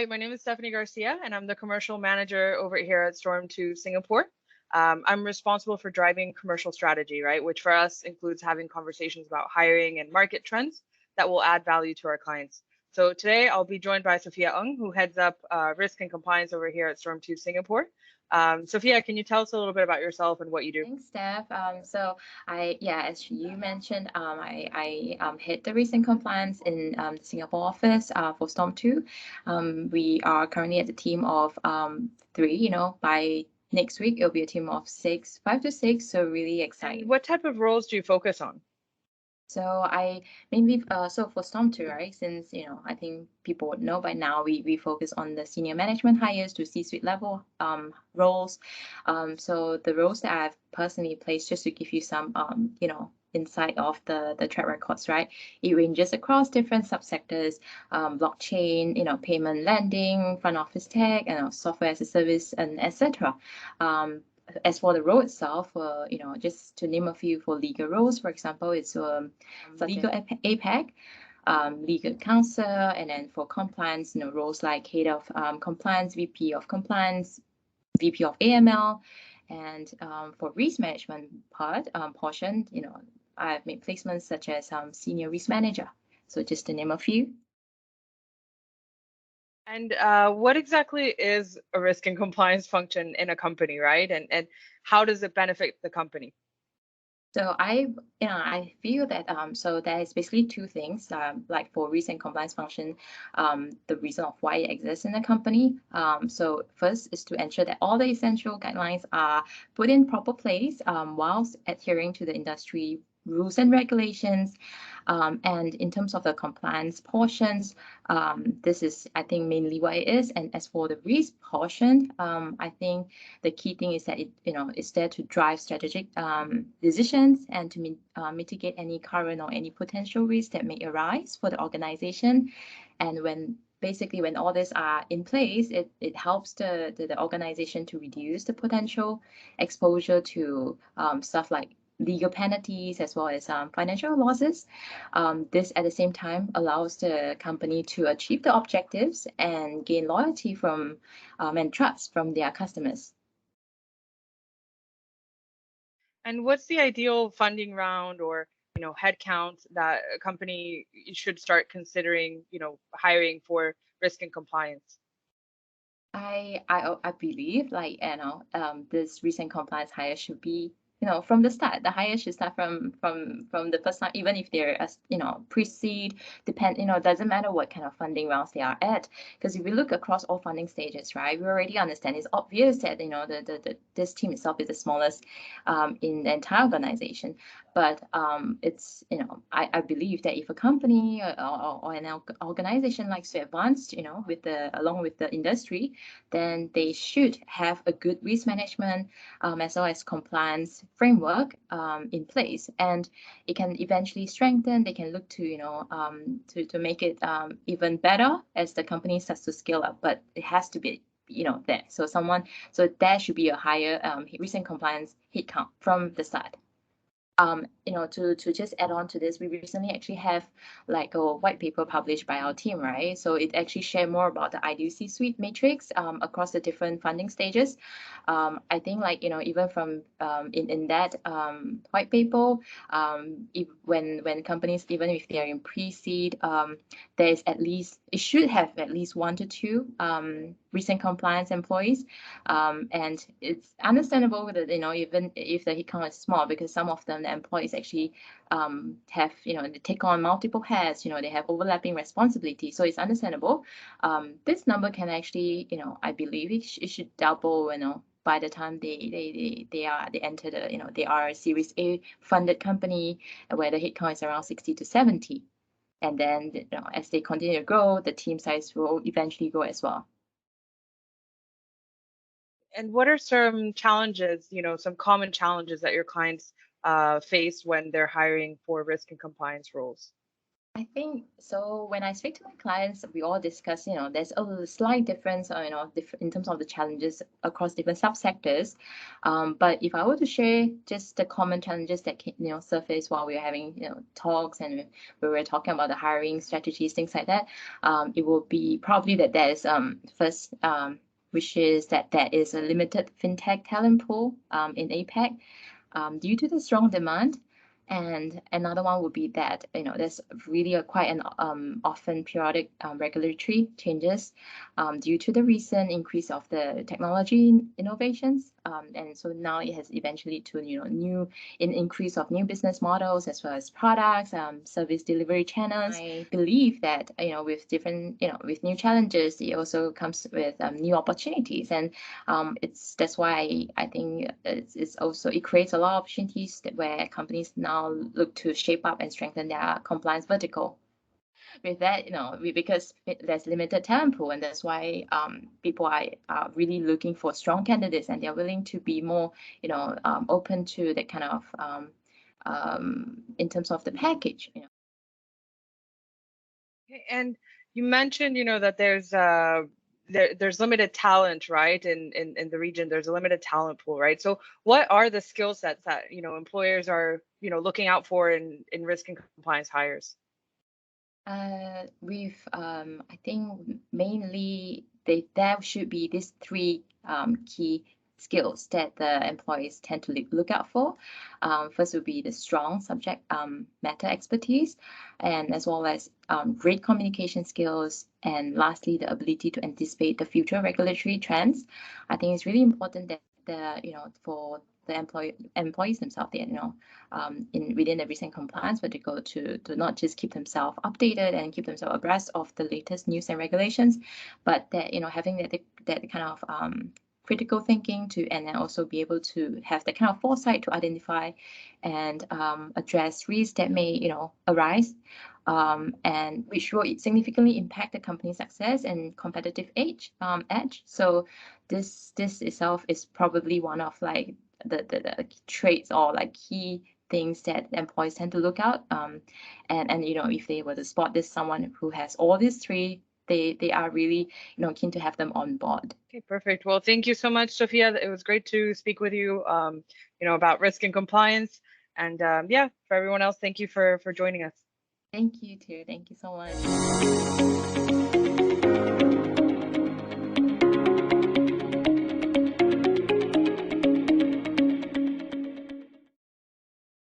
Hi, my name is Stephanie Garcia, and I'm the commercial manager over here at Storm2 Singapore. I'm responsible for driving commercial strategy, right? Which for us includes having conversations about hiring and market trends that will add value to our clients. So today I'll be joined by Sophia Ng, who heads up risk and compliance over here at Storm2 Singapore. Sophia, can you tell us a little bit about yourself and what you do? Thanks, Steph. As you mentioned, I head the risk and compliance in the Singapore office for Storm 2. We are currently at a team of three. By next week it'll be a team of six, 5 to 6. So really exciting. And what type of roles do you focus on? So I mainly so for Storm 2, right? Since I think people would know by now, we focus on the senior management hires to C-suite level roles. So the roles that I've personally placed, just to give you some insight of the track records, right? It ranges across different subsectors, blockchain, payment lending, front office tech, and software as a service, and etc. As for the role itself, just to name a few, for legal roles, for example, it's legal APAC, legal counsel, and then for compliance, roles like head of compliance, VP of compliance, VP of AML, and for risk management portion, I've made placements such as senior risk manager. So just to name a few. And what exactly is a risk and compliance function in a company, right? And how does it benefit the company? So I feel that so there is basically two things. Like for risk and compliance function, the reason of why it exists in the company. So first is to ensure that all the essential guidelines are put in proper place whilst adhering to the industry rules and regulations. And in terms of the compliance portions, this is, I think, mainly what it is. And as for the risk portion, I think the key thing is that it's there to drive strategic decisions and to mitigate any current or any potential risks that may arise for the organization. And when all these are in place, it helps the organization to reduce the potential exposure to stuff like legal penalties as well as financial losses. This at the same time allows the company to achieve the objectives and gain loyalty from and trust from their customers. And what's the ideal funding round or headcount that a company should start considering hiring for risk and compliance? I believe this recent compliance hire should be from the start. The hire should start from the first time, even if they're pre-seed, doesn't matter what kind of funding rounds they are at, because if we look across all funding stages, right, we already understand it's obvious that this team itself is the smallest in the entire organization. But it's I believe that if a company or an organization likes to advance along with the industry, then they should have a good risk management as well as compliance framework in place, and it can eventually strengthen. They can look to to make it even better as the company starts to scale up, but it has to be there. So there should be a higher risk and compliance headcount from the start. To just add on to this, we recently actually have like a white paper published by our team, right? So it actually share more about the ideal C-suite matrix across the different funding stages. I think even from in that white paper, when companies, even if they are in pre-seed, it should have at least 1 to 2 recent compliance employees, and it's understandable that even if the headcount is small, because some of them, the employees actually have they take on multiple hats, they have overlapping responsibilities, so it's understandable. This number can actually I believe it should double by the time they enter they are a Series A funded company where the headcount is around 60 to 70, and then as they continue to grow, the team size will eventually grow as well. And what are some challenges, some common challenges that your clients face when they're hiring for risk and compliance roles? I think so. When I speak to my clients, we all discuss, there's a slight difference, in terms of the challenges across different subsectors. But if I were to share just the common challenges that surface while we were having, talks and we were talking about the hiring strategies, things like that, it will be probably that there's first, which is that there is a limited fintech talent pool in APAC due to the strong demand. And another one would be that there's really quite an often periodic regulatory changes due to the recent increase of the technology innovations, and so now it has eventually to new increase of new business models as well as products, service delivery channels. I believe that with different with new challenges, it also comes with new opportunities, and that's why I think it's also it creates a lot of opportunities where companies now look to shape up and strengthen their compliance vertical. With that, because there's limited talent pool, and that's why people are really looking for strong candidates, and they're willing to be more open to that kind of in terms of the package. Okay, and you mentioned, that there's limited talent, right? In the region, there's a limited talent pool, right? So what are the skill sets that, employers are, looking out for in risk and compliance hires? I think mainly there should be these three key skills that the employees tend to look out for. First would be the strong subject matter expertise, and as well as great communication skills, and lastly, the ability to anticipate the future regulatory trends. I think it's really important that for the employees themselves, within the recent compliance vertical to not just keep themselves updated and keep themselves abreast of the latest news and regulations, but that having that kind of critical thinking and then also be able to have that kind of foresight to identify and address risks that may arise, and which will significantly impact the company's success and competitive edge. So this itself is probably one of like the traits or like key things that employees tend to look out. And if they were to spot someone who has all these three, they are really keen to have them on board. Okay, perfect. Well, thank you so much, Sophia. It was great to speak with you, about risk and compliance. And yeah, for everyone else, thank you for joining us. Thank you too. Thank you so much.